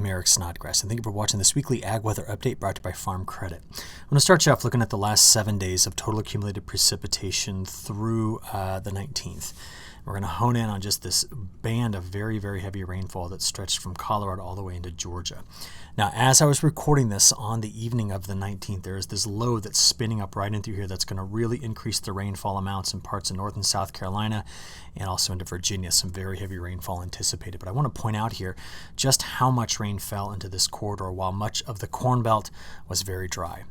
I'm Eric Snodgrass, and thank you for watching this weekly Ag Weather Update brought to you by Farm Credit. I'm going to start you off looking at the last 7 days of total accumulated precipitation through the 19th. We're going to hone in on just this band of very, very heavy rainfall that stretched from Colorado all the way into Georgia. Now, as I was recording this on the evening of the 19th, there is this low that's spinning up right in through here that's going to really increase the rainfall amounts in parts of North and South Carolina and also into Virginia. Some very heavy rainfall anticipated. But I want to point out here just how much rain fell into this corridor while much of the Corn Belt was very dry.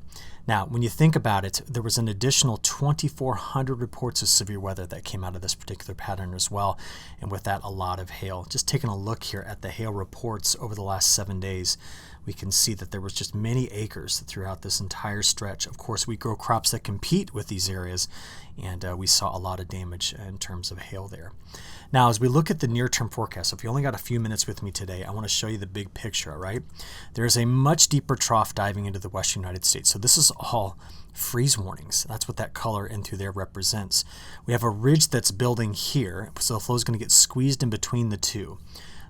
Now, when you think about it, there was an additional 2,400 reports of severe weather that came out of this particular pattern as well, and with that, a lot of hail. Just taking a look here at the hail reports over the last 7 days, we can see that there was just many acres throughout this entire stretch. Of course, we grow crops that compete with these areas, and we saw a lot of damage in terms of hail there. Now, as we look at the near-term forecast, if you only got a few minutes with me today, I want to show you the big picture, all right? There's a much deeper trough diving into the western United States. So this is all freeze warnings. That's what that color in through there represents. We have a ridge that's building here, so the flow is going to get squeezed in between the two.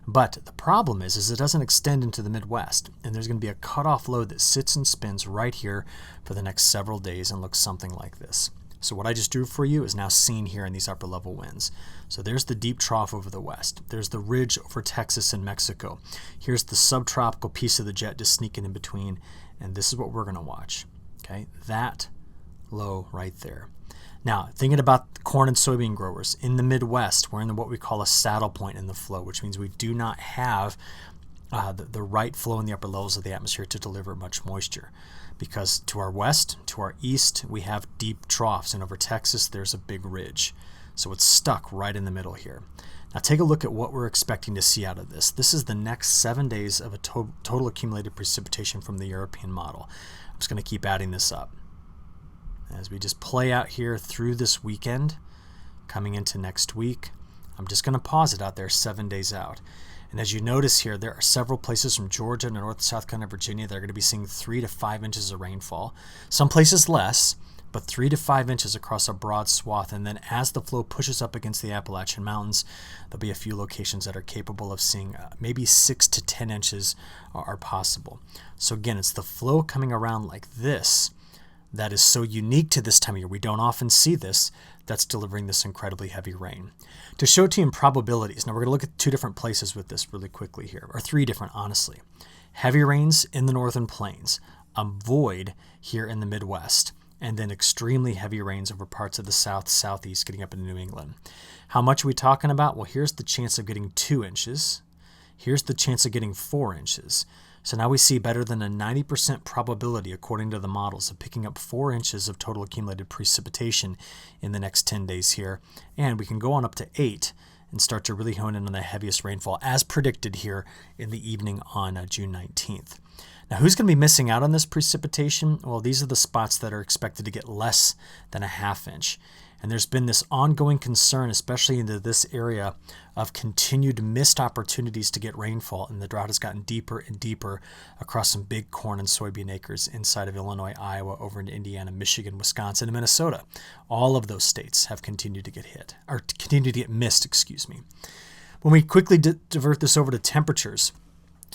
But the problem is it doesn't extend into the Midwest, and there's going to be a cutoff low that sits and spins right here for the next several days and looks something like this. So what I just drew for you is now seen here in these upper level winds. So there's the deep trough over the west. There's the ridge over Texas and Mexico. Here's the subtropical piece of the jet just sneaking in between, and this is what we're going to watch. Okay, that low right there. Now, thinking about corn and soybean growers in the Midwest, we're in what we call a saddle point in the flow, which means we do not have the right flow in the upper levels of the atmosphere to deliver much moisture. Because to our west, to our east, we have deep troughs, and over Texas, there's a big ridge. So it's stuck right in the middle here. Now take a look at what we're expecting to see out of this. This is the next 7 days of a total accumulated precipitation from the European model. I'm just going to keep adding this up. As we just play out here through this weekend, coming into next week, I'm just going to pause it out there 7 days out. And as you notice here, there are several places from Georgia to North and South Carolina, Virginia that are going to be seeing 3 to 5 inches of rainfall. Some places less, but 3 to 5 inches across a broad swath. And then as the flow pushes up against the Appalachian Mountains, there'll be a few locations that are capable of seeing maybe 6 to 10 inches are possible. So again, it's the flow coming around like this that is so unique to this time of year. We don't often see this. That's delivering this incredibly heavy rain. To show to you in probabilities, now we're going to look at 2 different places with this really quickly here, or 3 different, honestly. Heavy rains in the northern plains, a void here in the Midwest, and then extremely heavy rains over parts of the south, southeast, getting up into New England. How much are we talking about? Well, here's the chance of getting 2 inches. Here's the chance of getting 4 inches. So now we see better than a 90% probability, according to the models, of picking up 4 inches of total accumulated precipitation in the next 10 days here. And we can go on up to 8 and start to really hone in on the heaviest rainfall as predicted here in the evening on June 19th. Now, who's going to be missing out on this precipitation? Well, these are the spots that are expected to get less than a ½ inch. And there's been this ongoing concern, especially into this area, of continued missed opportunities to get rainfall, and the drought has gotten deeper and deeper across some big corn and soybean acres inside of Illinois, Iowa, over into Indiana, Michigan, Wisconsin, and Minnesota. All of those states have continued to get hit, or continued to get missed, excuse me. When we quickly divert this over to temperatures,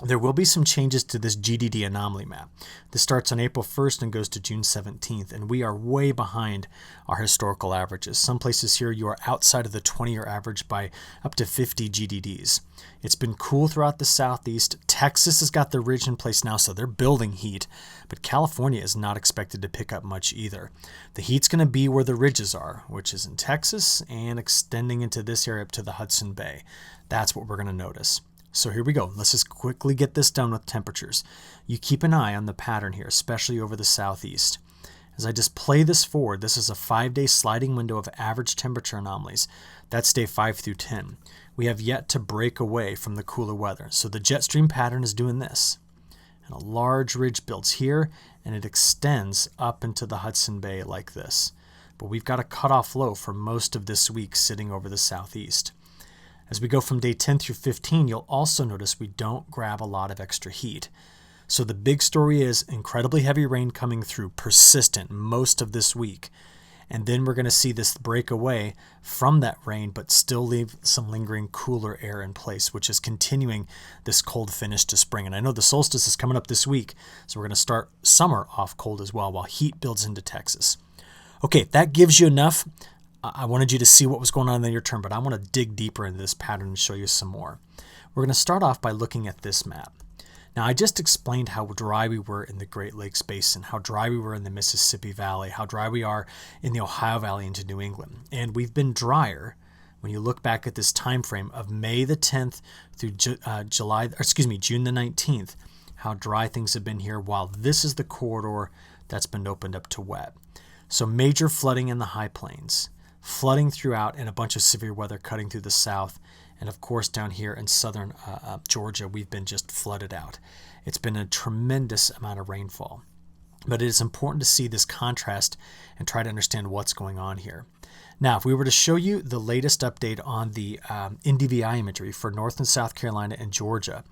there will be some changes to this GDD anomaly map. This starts on April 1st and goes to June 17th, and we are way behind our historical averages. Some places here you are outside of the 20-year average by up to 50 GDDs. It's been cool throughout the southeast. Texas has got the ridge in place now, so they're building heat, but California is not expected to pick up much either. The heat's going to be where the ridges are, which is in Texas and extending into this area up to the Hudson Bay. That's what we're going to notice. So here we go. Let's just quickly get this done with temperatures. You keep an eye on the pattern here, especially over the southeast. As I just play this forward, this is a 5-day sliding window of average temperature anomalies. That's day 5 through 10. We have yet to break away from the cooler weather. So the jet stream pattern is doing this. And a large ridge builds here, and it extends up into the Hudson Bay like this. But we've got a cutoff low for most of this week sitting over the southeast. As we go from day 10 through 15, you'll also notice we don't grab a lot of extra heat. So the big story is incredibly heavy rain coming through, persistent most of this week. And then we're going to see this break away from that rain, but still leave some lingering cooler air in place, which is continuing this cold finish to spring. And I know the solstice is coming up this week, so we're going to start summer off cold as well, while heat builds into Texas. Okay, that gives you enough. I wanted you to see what was going on in the near term, but I want to dig deeper into this pattern and show you some more. We're going to start off by looking at this map. Now, I just explained how dry we were in the Great Lakes Basin, how dry we were in the Mississippi Valley, how dry we are in the Ohio Valley into New England. And we've been drier when you look back at this time frame of May the 10th through June the 19th, how dry things have been here, while this is the corridor that's been opened up to wet. So major flooding in the high plains, flooding throughout, and a bunch of severe weather cutting through the south. And of course, down here in southern Georgia, we've been just flooded out. It's been a tremendous amount of rainfall. But it is important to see this contrast and try to understand what's going on here. Now, if we were to show you the latest update on the NDVI imagery for North and South Carolina and Georgia,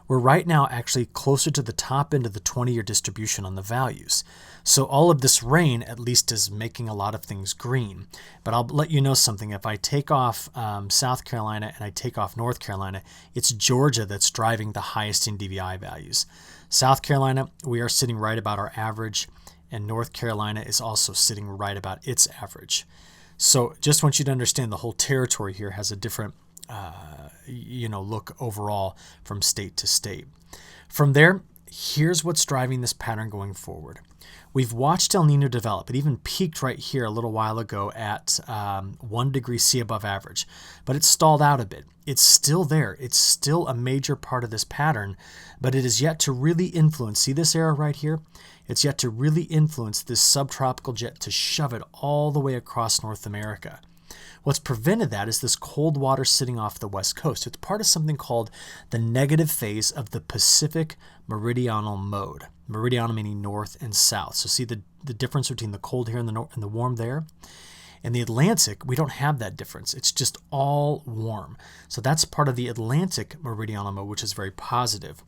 we're right now actually closer to the top end of the 20-year distribution on the values. So all of this rain at least is making a lot of things green. But I'll let you know something. If I take off South Carolina and I take off North Carolina, it's Georgia that's driving the highest NDVI values. South Carolina, we are sitting right about our average, and North Carolina is also sitting right about its average. So just want you to understand the whole territory here has a different look overall from state to state. From there, here's what's driving this pattern going forward. We've watched El Nino develop. It even peaked right here a little while ago at 1 degree C above average, but it stalled out a bit. It's still there. It's still a major part of this pattern, but it is yet to really influence. See this arrow right here? It's yet to really influence this subtropical jet to shove it all the way across North America. What's prevented that is this cold water sitting off the west coast. It's part of something called the negative phase of the Pacific meridional mode. Meridional meaning north and south. So see the difference between the cold here and the warm there? In the Atlantic, we don't have that difference. It's just all warm. So that's part of the Atlantic meridional mode, which is very positive.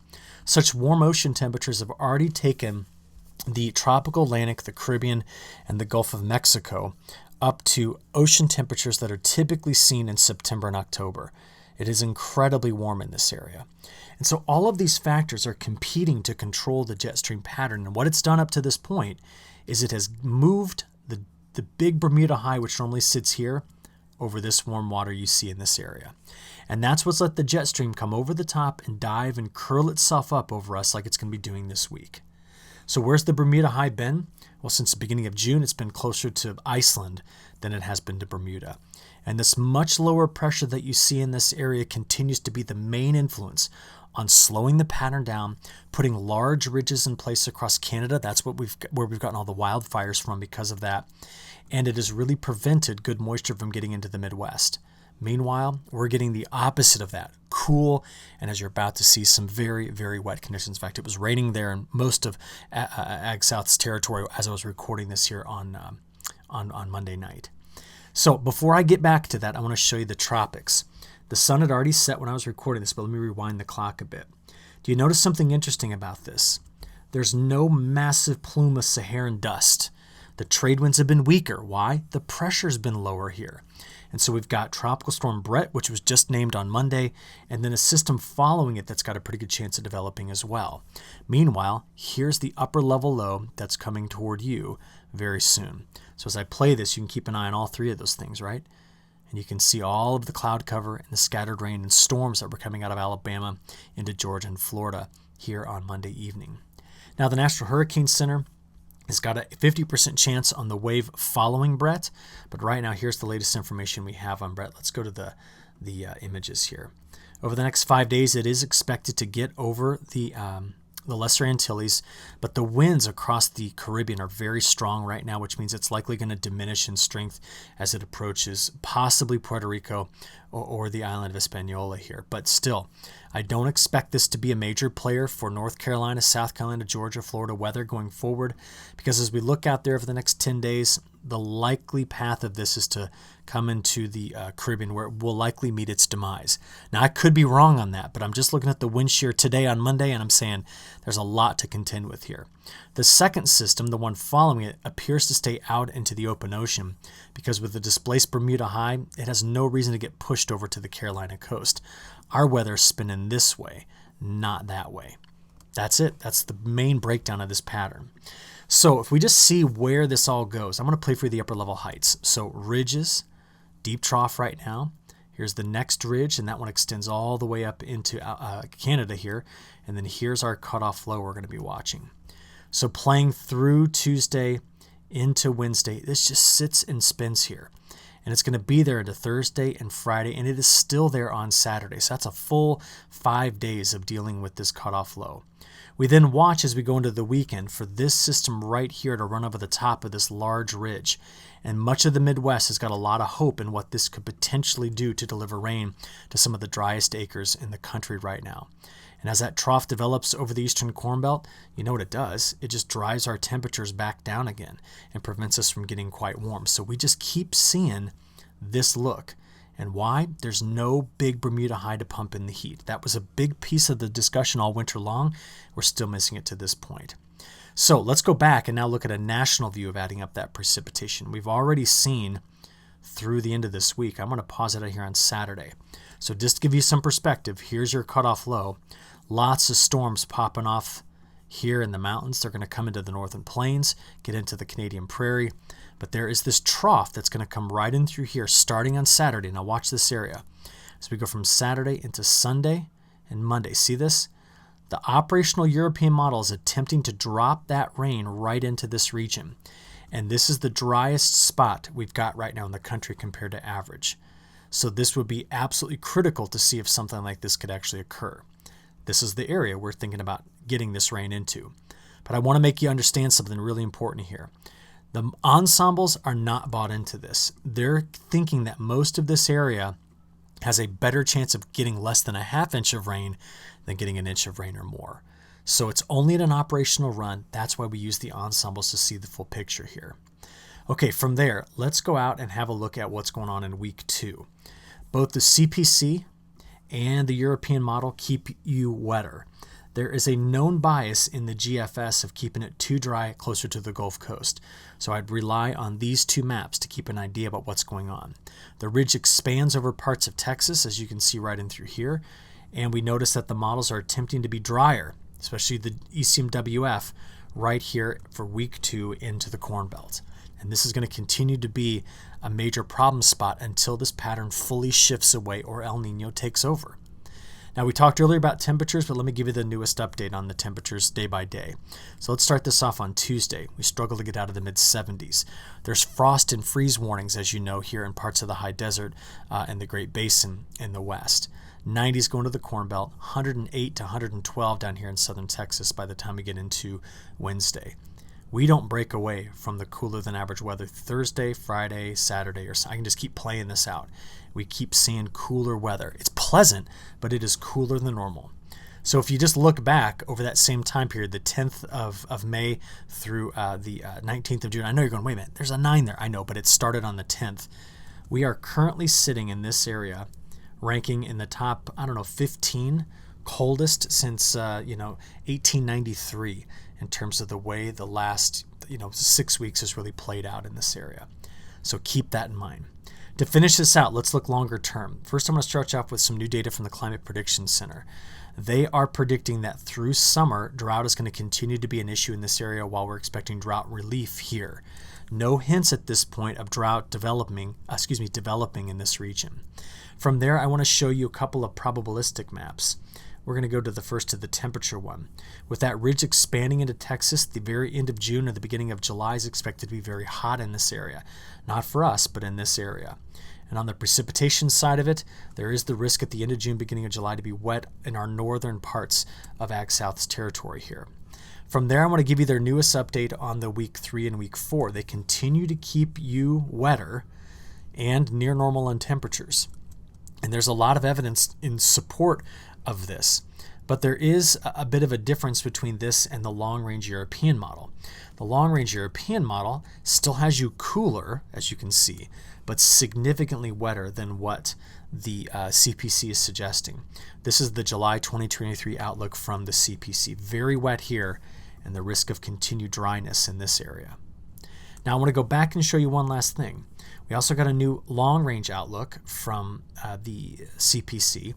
Such warm ocean temperatures have already taken the tropical Atlantic, the Caribbean, and the Gulf of Mexico up to ocean temperatures that are typically seen in September and October. It is incredibly warm in this area. And so all of these factors are competing to control the jet stream pattern. And what it's done up to this point is it has moved the big Bermuda high, which normally sits here, over this warm water you see in this area. And that's what's let the jet stream come over the top and dive and curl itself up over us like it's going to be doing this week. So where's the Bermuda high been? Well, since the beginning of June, it's been closer to Iceland than it has been to Bermuda. And this much lower pressure that you see in this area continues to be the main influence on slowing the pattern down, putting large ridges in place across Canada. That's where we've gotten all the wildfires from because of that. And it has really prevented good moisture from getting into the Midwest. Meanwhile, we're getting the opposite of that, cool, and as you're about to see, some very, very wet conditions. In fact, it was raining there in most of AgSouth's territory as I was recording this here on Monday night. So before I get back to that, I want to show you the tropics. The sun had already set when I was recording this, but let me rewind the clock a bit. Do you notice something interesting about this? There's no massive plume of Saharan dust. The trade winds have been weaker. Why? The pressure's been lower here. And so we've got Tropical Storm Brett, which was just named on Monday, and then a system following it that's got a pretty good chance of developing as well. Meanwhile, here's the upper level low that's coming toward you very soon. So as I play this, you can keep an eye on all three of those things, right? And you can see all of the cloud cover and the scattered rain and storms that were coming out of Alabama into Georgia and Florida here on Monday evening. Now, the National Hurricane Center has got a 50% chance on the wave following Brett, but right now here's the latest information we have on Brett. Let's go to the images here. Over the next 5 days, it is expected to get over the Lesser Antilles, but the winds across the Caribbean are very strong right now, which means it's likely going to diminish in strength as it approaches possibly Puerto Rico or the island of Hispaniola here. But still, I don't expect this to be a major player for North Carolina, South Carolina, Georgia, Florida weather going forward, because as we look out there over the next 10 days, the likely path of this is to come into the Caribbean, where it will likely meet its demise. Now, I could be wrong on that, but I'm just looking at the wind shear today on Monday, and I'm saying there's a lot to contend with here. The second system, the one following it, appears to stay out into the open ocean because with the displaced Bermuda High, it has no reason to get pushed over to the Carolina coast. Our weather is spinning this way, not that way. That's it. That's the main breakdown of this pattern. So if we just see where this all goes, I'm going to play for the upper level heights. So ridges, deep trough right now. Here's the next ridge, and that one extends all the way up into Canada here. And then here's our cutoff low we're going to be watching. So playing through Tuesday into Wednesday, this just sits and spins here. And it's going to be there into Thursday and Friday, and it is still there on Saturday. So that's a full 5 days of dealing with this cutoff low. We then watch as we go into the weekend for this system right here to run over the top of this large ridge. And much of the Midwest has got a lot of hope in what this could potentially do to deliver rain to some of the driest acres in the country right now. And as that trough develops over the eastern Corn Belt, you know what it does? It just drives our temperatures back down again and prevents us from getting quite warm. So we just keep seeing this look. And why? There's no big Bermuda High to pump in the heat. That was a big piece of the discussion all winter long. We're still missing it to this point. So let's go back and now look at a national view of adding up that precipitation. We've already seen through the end of this week. I'm going to pause it out here on Saturday. So just to give you some perspective, here's your cutoff low. Lots of storms popping off here in the mountains. They're going to come into the northern plains, get into the Canadian prairie. But there is this trough that's going to come right in through here starting on Saturday. Now watch this area. As we go from Saturday into Sunday and Monday. See this? The operational European model is attempting to drop that rain right into this region. And this is the driest spot we've got right now in the country compared to average. So this would be absolutely critical to see if something like this could actually occur. This is the area we're thinking about getting this rain into. But I want to make you understand something really important here. The ensembles are not bought into this. They're thinking that most of this area has a better chance of getting less than a half inch of rain than getting an inch of rain or more. So it's only at an operational run. That's why we use the ensembles to see the full picture here. Okay, from there, let's go out and have a look at what's going on in week 2. Both the CPC and the European model keep you wetter. There is a known bias in the GFS of keeping it too dry closer to the Gulf Coast. So I'd rely on these two maps to keep an idea about what's going on. The ridge expands over parts of Texas, as you can see right in through here. And we notice that the models are attempting to be drier, especially the ECMWF right here for week 2 into the Corn Belt. And this is going to continue to be a major problem spot until this pattern fully shifts away or El Nino takes over. Now, we talked earlier about temperatures, but let me give you the newest update on the temperatures day by day. So let's start this off on Tuesday. We struggle to get out of the mid-70s. There's frost and freeze warnings, as you know, here in parts of the high desert and the Great Basin in the west. 90s going to the Corn Belt, 108 to 112 down here in southern Texas by the time we get into Wednesday. We don't break away from the cooler than average weather Thursday, Friday, Saturday, or I can just keep playing this out. We keep seeing cooler weather. It's pleasant, but it is cooler than normal. So if you just look back over that same time period, the 10th of May through the 19th of June, I know you're going, wait a minute, there's a 9 there. I know, but it started on the 10th. We are currently sitting in this area, ranking in the top, 15 coldest since 1893 in terms of the way the last 6 weeks has really played out in this area. So keep that in mind. To finish this out, let's look longer term. First, I'm going to start off with some new data from the Climate Prediction Center. They are predicting that through summer, drought is going to continue to be an issue in this area while we're expecting drought relief here. No hints at this point of drought developing in this region. From there, I want to show you a couple of probabilistic maps. We're going to go to the first to the temperature one. With that ridge expanding into Texas, the very end of June or the beginning of July is expected to be very hot in this area. Not for us, but in this area. And on the precipitation side of it, there is the risk at the end of June, beginning of July to be wet in our northern parts of AgSouth's territory here. From there, I want to give you their newest update on the week 3 and week 4. They continue to keep you wetter and near normal in temperatures. And there's a lot of evidence in support of this. But there is a bit of a difference between this and the long-range European model. The long-range European model still has you cooler, as you can see, but significantly wetter than what the CPC is suggesting. This is the July 2023 outlook from the CPC. Very wet here, and the risk of continued dryness in this area. Now I want to go back and show you one last thing. We also got a new long-range outlook from the CPC,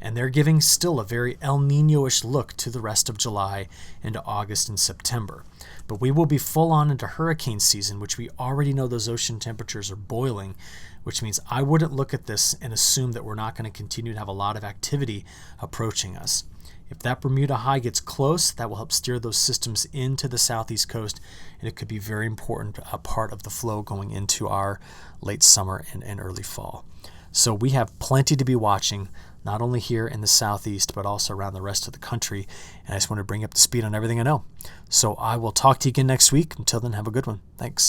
and they're giving still a very El Nino-ish look to the rest of July into August and September. But we will be full on into hurricane season, which we already know those ocean temperatures are boiling, which means I wouldn't look at this and assume that we're not going to continue to have a lot of activity approaching us. If that Bermuda high gets close, that will help steer those systems into the southeast coast, and it could be very important, a part of the flow going into our late summer and early fall. So we have plenty to be watching, not only here in the southeast, but also around the rest of the country. And I just want to bring up to speed on everything I know. So I will talk to you again next week. Until then, have a good one. Thanks.